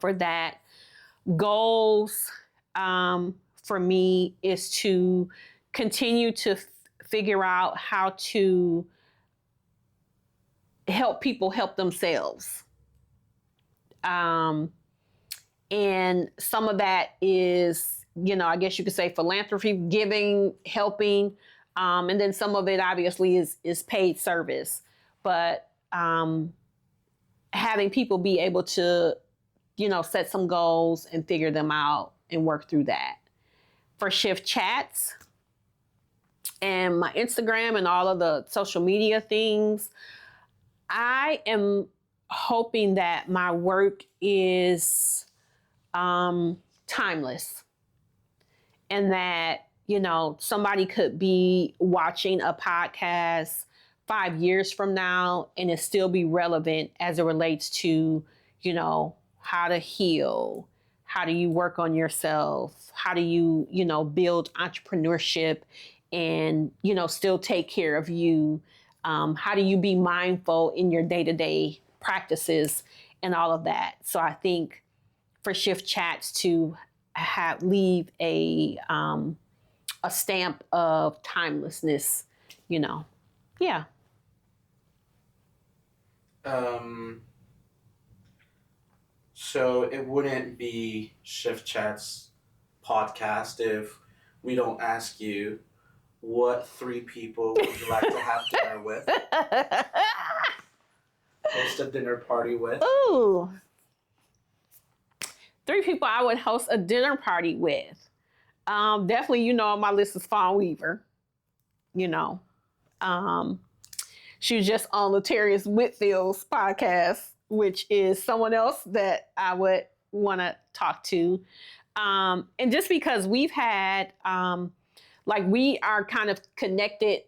For that, goals for me is to continue to figure out how to help people help themselves. And some of that is, I guess you could say philanthropy, giving, helping. And then some of it obviously is paid service. But having people be able to, set some goals and figure them out and work through that. For Shift Chats and my Instagram and all of the social media things, I am hoping that my work is timeless, and that somebody could be watching a podcast 5 years from now and it still be relevant as it relates to, how to heal. How do you work on yourself? How do you, build entrepreneurship and, still take care of you? How do you be mindful in your day-to-day practices and all of that? So I think for Shift Chats to leave a stamp of timelessness, yeah. So it wouldn't be Shift Chat's podcast if we don't ask you what 3 people would you like to have dinner with? Host a dinner party with? Ooh. 3 people I would host a dinner party with. Definitely, on my list is Fawn Weaver. She was just on Latarius Whitfield's podcast, which is someone else that I would want to talk to. And just because we've had, we are kind of connected,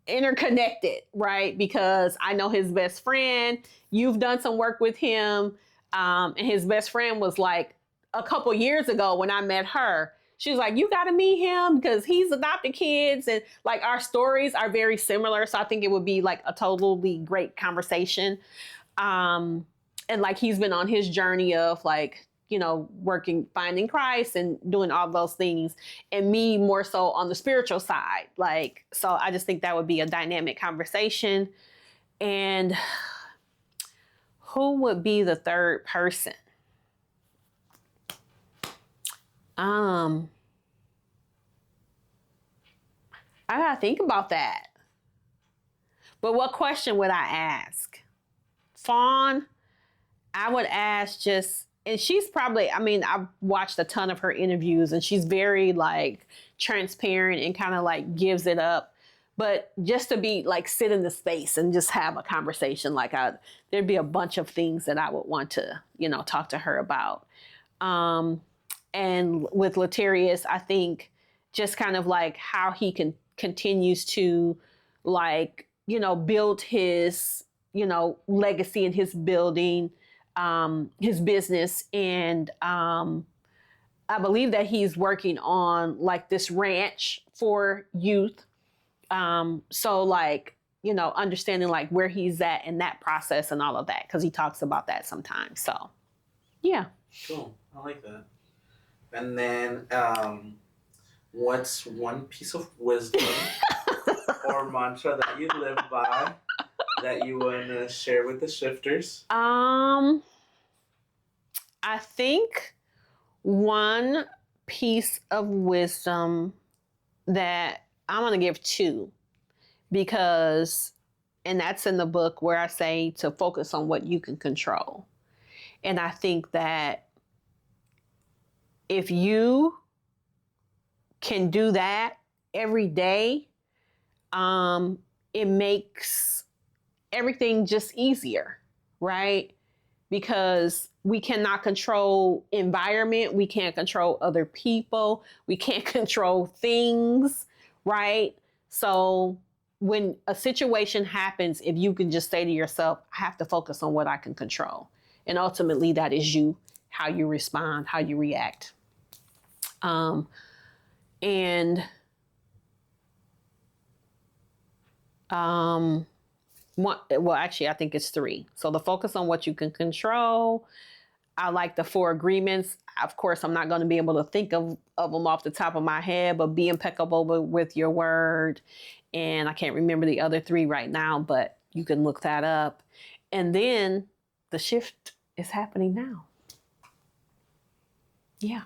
interconnected, right? Because I know his best friend. You've done some work with him. And his best friend was a couple years ago when I met her. She was like, you got to meet him because he's adopted kids. And our stories are very similar. So I think it would be a totally great conversation. And he's been on his journey of working, finding Christ and doing all those things. And me more so on the spiritual side. So I just think that would be a dynamic conversation. And who would be the third person? I gotta think about that. But what question would I ask? Fawn, I would ask and she's probably, I've watched a ton of her interviews and she's very transparent and kind of gives it up. But just to be sit in the space and just have a conversation, there'd be a bunch of things that I would want to, talk to her about. And with Latarius, I think just kind of how he continues to build his, legacy and his building, his business. And I believe that he's working on this ranch for youth. So understanding where he's at in that process and all of that, because he talks about that sometimes. So, yeah. Cool. I like that. And then, what's one piece of wisdom or mantra that you live by that you want to share with the shifters? I think one piece of wisdom that I'm going to give 2 and that's in the book where I say to focus on what you can control. And I think that if you can do that every day, it makes everything just easier, right? Because we cannot control environment. We can't control other people. We can't control things, right? So when a situation happens, if you can just say to yourself, I have to focus on what I can control. And ultimately that is you, how you respond, how you react. Actually, I think it's 3. So the focus on what you can control. I like the 4 agreements. Of course, I'm not going to be able to think of them off the top of my head, but be impeccable with your word. And I can't remember the other 3 right now, but you can look that up. And then the shift is happening now. Yeah.